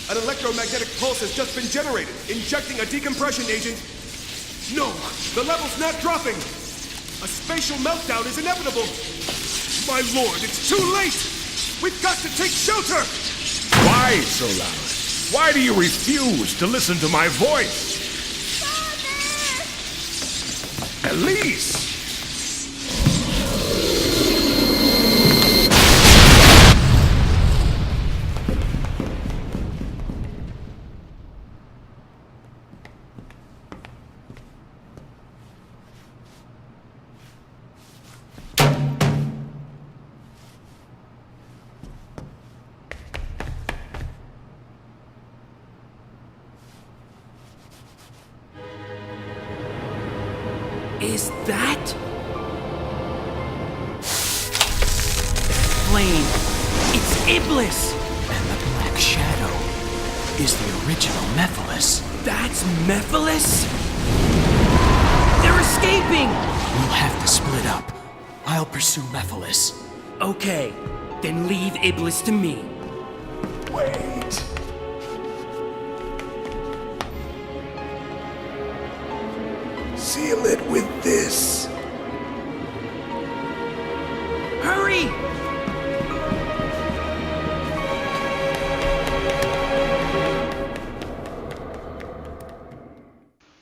An electromagnetic pulse has just been generated, injecting a decompression agent. No, the level's not dropping. A spatial meltdown is inevitable. My lord, it's too late. We've got to take shelter. Why so loud? Why do you refuse to listen to my voice? Father! Elise! Is that? Flame. It's Iblis! And the Black Shadow is the original Mephiles. That's Mephiles? They're escaping! We'll have to split up. I'll pursue Mephiles. Okay, then leave Iblis to me. Wait. Seal it with this. Hurry!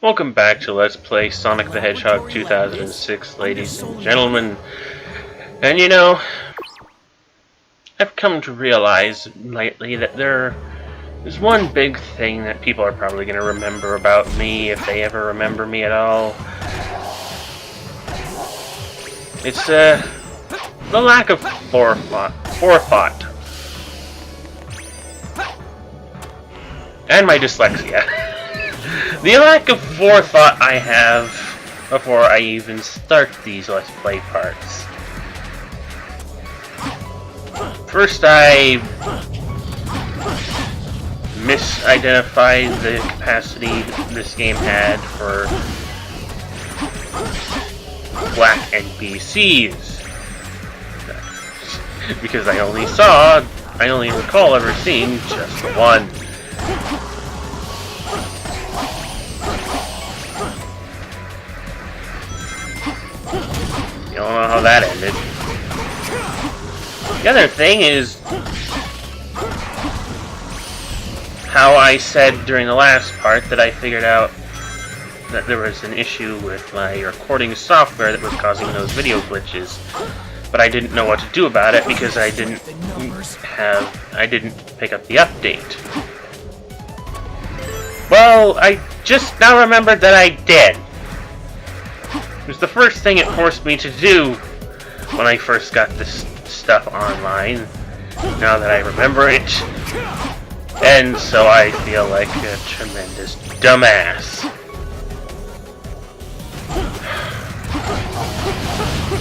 Welcome back to Let's Play Sonic the Hedgehog 2006, ladies and gentlemen. And you know, I've come to realize lately that there's one big thing that people are probably going to remember about me, if they ever remember me at all. It's the lack of forethought. And my dyslexia. The lack of forethought I have before I even start these Let's Play parts. First, I misidentified the capacity this game had for black NPCs. Because I only recall ever seeing just the one. You don't know how that ended. The other thing is how I said during the last part that I figured out that there was an issue with my recording software that was causing those video glitches, but I didn't know what to do about it because I didn't pick up the update. Well, I just now remembered that I did. It was the first thing it forced me to do when I first got this stuff online, now that I remember it. And so I feel like a tremendous dumbass.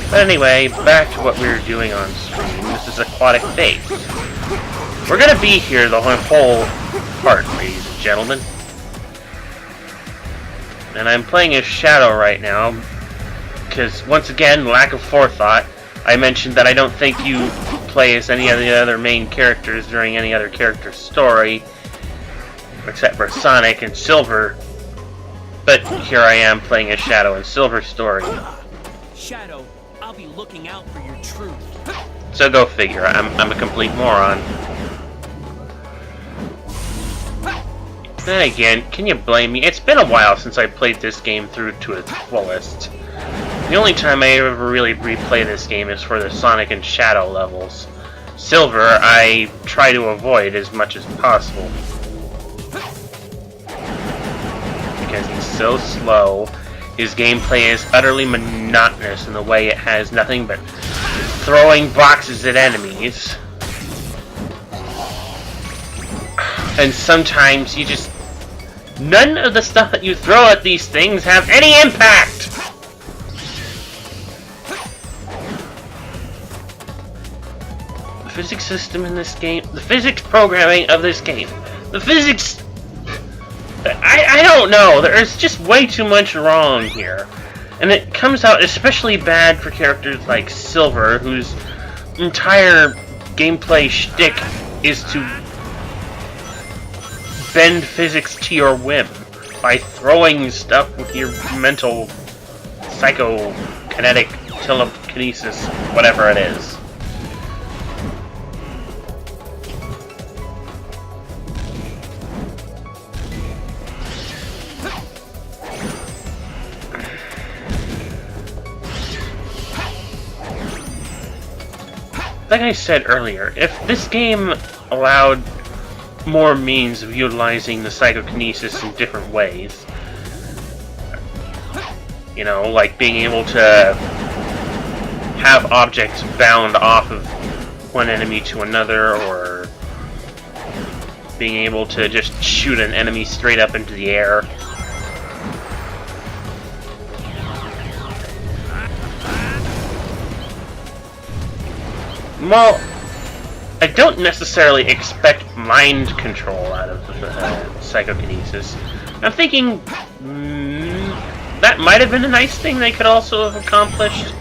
But anyway, back to what we were doing on stream. This is Aquatic Faith. We're gonna be here the whole part, ladies and gentlemen. And I'm playing as Shadow right now, because once again, lack of forethought. I mentioned that I don't think you play as any of the other main characters during any other character's story, except for Sonic and Silver. But here I am playing as Shadow and Silver's story. Shadow, I'll be looking out for your truth. So go figure, I'm a complete moron. Then again, can you blame me? It's been a while since I played this game through to its fullest. The only time I ever really replay this game is for the Sonic and Shadow levels. Silver, I try to avoid as much as possible. Because he's so slow, his gameplay is utterly monotonous in the way it has nothing but throwing boxes at enemies. And sometimes you just... none of the stuff that you throw at these things have any impact! The physics system in this game, the physics programming of this game, the physics... I don't know, there's just way too much wrong here. And it comes out especially bad for characters like Silver, whose entire gameplay shtick is to bend physics to your whim by throwing stuff with your mental psychokinetic telekinesis, whatever it is. Like I said earlier, if this game allowed more means of utilizing the psychokinesis in different ways, you know, like being able to have objects bound off of one enemy to another, or being able to just shoot an enemy straight up into the air. Well, I don't necessarily expect mind control out of psychokinesis. I'm thinking that might have been a nice thing they could also have accomplished.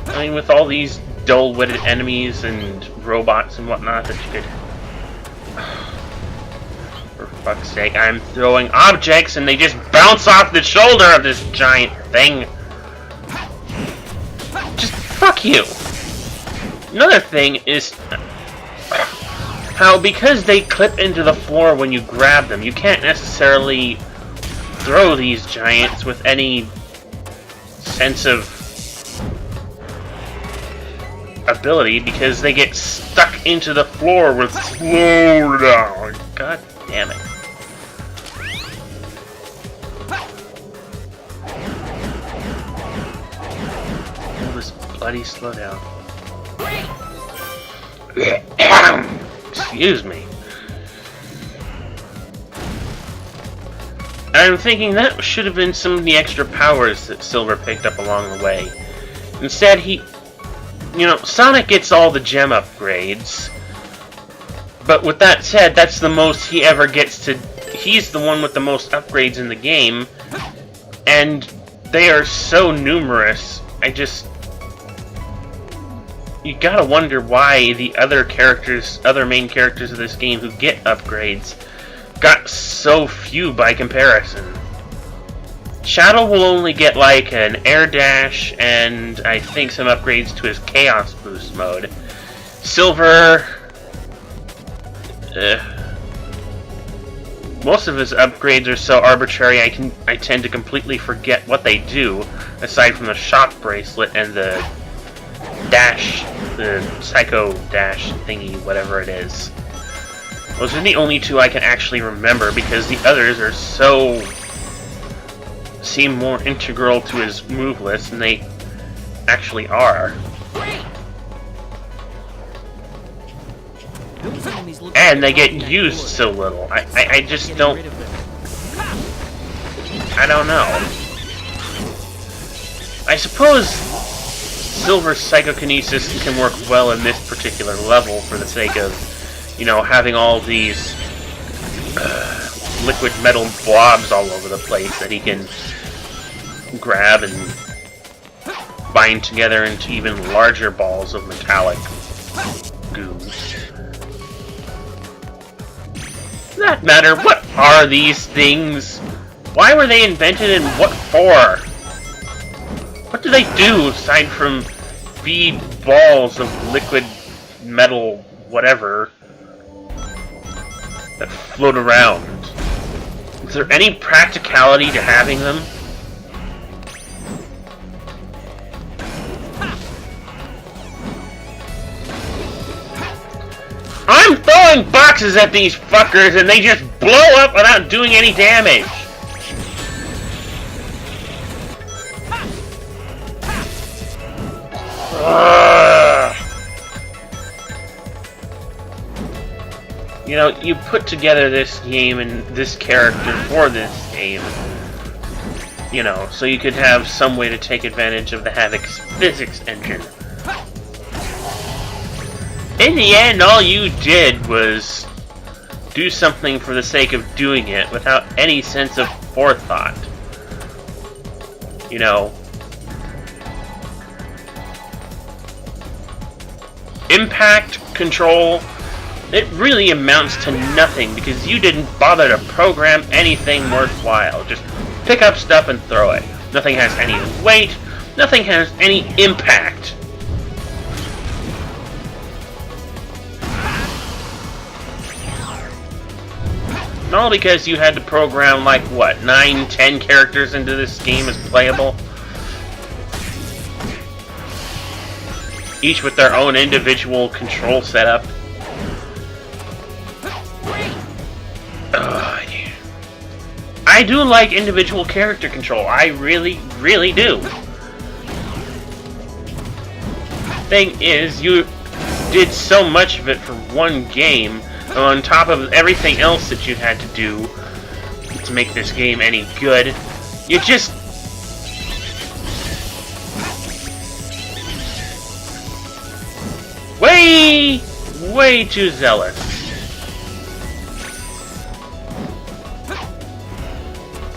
I mean, with all these dull-witted enemies and robots and whatnot that you could... For fuck's sake, I'm throwing objects and they just bounce off the shoulder of this giant thing. Just fuck you. Another thing is how, because they clip into the floor when you grab them, you can't necessarily throw these giants with any sense of ability, because they get stuck into the floor with slow down. God damn it. All this bloody slow down. Excuse me. I'm thinking that should have been some of the extra powers that Silver picked up along the way. Instead, you know, Sonic gets all the gem upgrades, but with that said, that's the most he ever gets to... He's the one with the most upgrades in the game, and they are so numerous, you gotta wonder why the other main characters of this game who get upgrades got so few by comparison. Shadow will only get like an air dash and I think some upgrades to his chaos boost mode. Silver... most of his upgrades are so arbitrary I tend to completely forget what they do, aside from the shock bracelet and the dash, the psycho dash thingy, whatever it is. Those are the only two I can actually remember, because the others are seem more integral to his move list than they actually are. And they get used so little. I just don't... I don't know. I suppose Silver's psychokinesis can work well in this particular level for the sake of, you know, having all these liquid metal blobs all over the place that he can grab and bind together into even larger balls of metallic goo. For that matter, what are these things? Why were they invented and what for? What do they do aside from feed balls of liquid metal whatever that float around? Is there any practicality to having them? I'm throwing boxes at these fuckers and they just blow up without doing any damage. You know, you put together this game and this character for this game, you know, so you could have some way to take advantage of the Havoc's physics engine. In the end, all you did was do something for the sake of doing it without any sense of forethought. You know, impact control it really amounts to nothing because you didn't bother to program anything worthwhile. Just pick up stuff and throw it. Nothing has any weight. Nothing has any impact. And all because you had to program, like, what, 9, 10 characters into this game as playable? Each with their own individual control setup. I do like individual character control. I really, really do. Thing is, you did so much of it for one game, on top of everything else that you had to do to make this game any good. You just... way too zealous.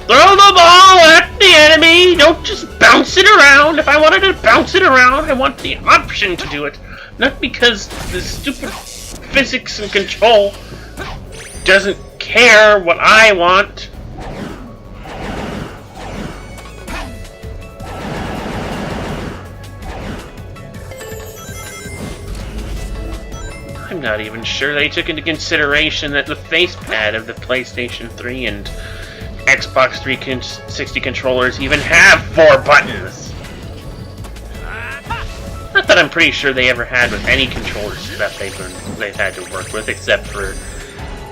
Throw the ball at the enemy! Don't just bounce it around! If I wanted to bounce it around, I want the option to do it. Not because the stupid physics and control doesn't care what I want. I'm not even sure they took into consideration that the facepad of the PlayStation 3 and Xbox 360 controllers even have 4 buttons. Not that I'm pretty sure they ever had with any controllers that they've had to work with, except for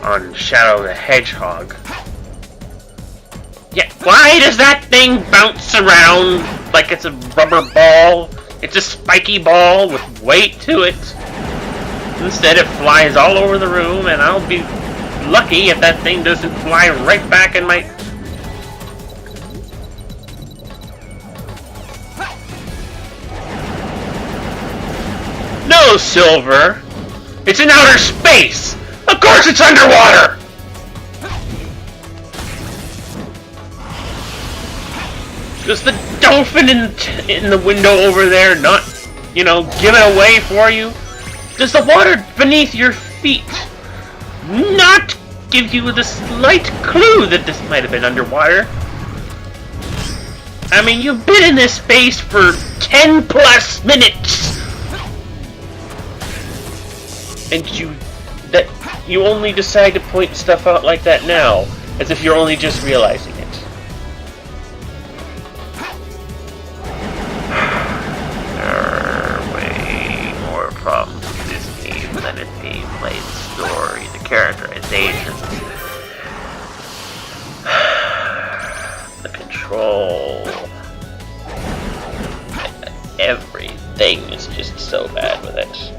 on Shadow the Hedgehog. Yeah, why does that thing bounce around like it's a rubber ball? It's a spiky ball with weight to it. Instead, it flies all over the room, and I'll be lucky if that thing doesn't fly right back in my... No, Silver! It's in outer space! Of course it's underwater! Does the dolphin in the window over there not, you know, give it away for you? Does the water beneath your feet not give you the slight clue that this might have been underwater? I mean, you've been in this space for 10 plus minutes! And you only decide to point stuff out like that now, as if you're only just realizing it. There are way more problems with this game than its gameplay, the story, the characterization, the control. Everything is just so bad with it.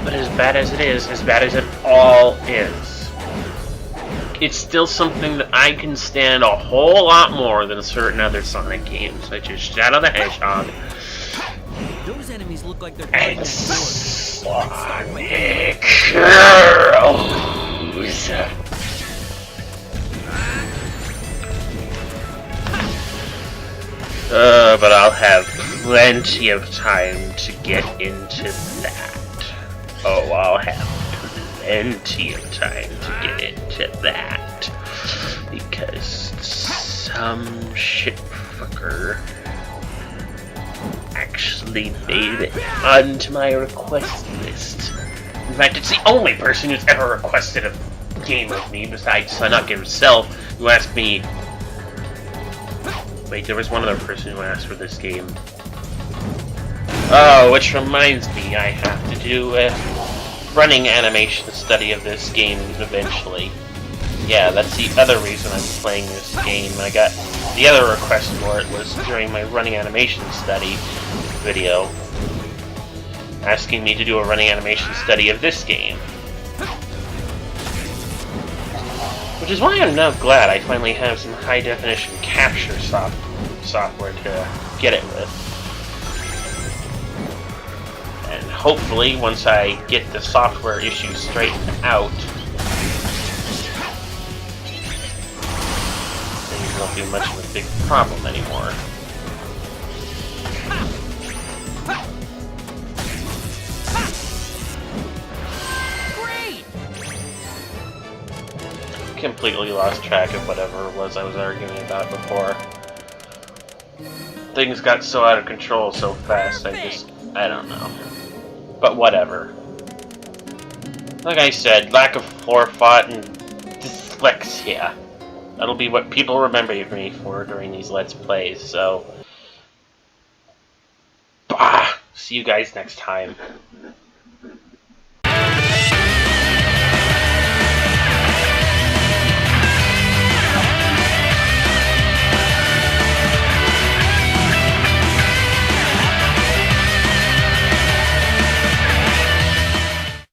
But as bad as it is, as bad as it all is, it's still something that I can stand a whole lot more than certain other Sonic games, such as Shadow the Hedgehog Those enemies look like they're and Sonic Heroes. But I'll have plenty of time to get into that. Oh, I'll have plenty of time to get into that. Because some shitfucker actually made it onto my request list. In fact, it's the only person who's ever requested a game of me besides Sonic himself, who asked me... Wait, there was one other person who asked for this game. Oh, which reminds me, I have to do a running animation study of this game eventually. Yeah, that's the other reason I'm playing this game. I got the other request for it was during my running animation study video, asking me to do a running animation study of this game. Which is why I'm now glad I finally have some high-definition capture software to get it with. And hopefully, once I get the software issues straightened out, things won't be much of a big problem anymore. completely lost track of whatever it was I was arguing about before. Things got so out of control so fast, I don't know. But whatever. Like I said, lack of forethought and dyslexia. That'll be what people remember me for during these Let's Plays, so... Bah! See you guys next time.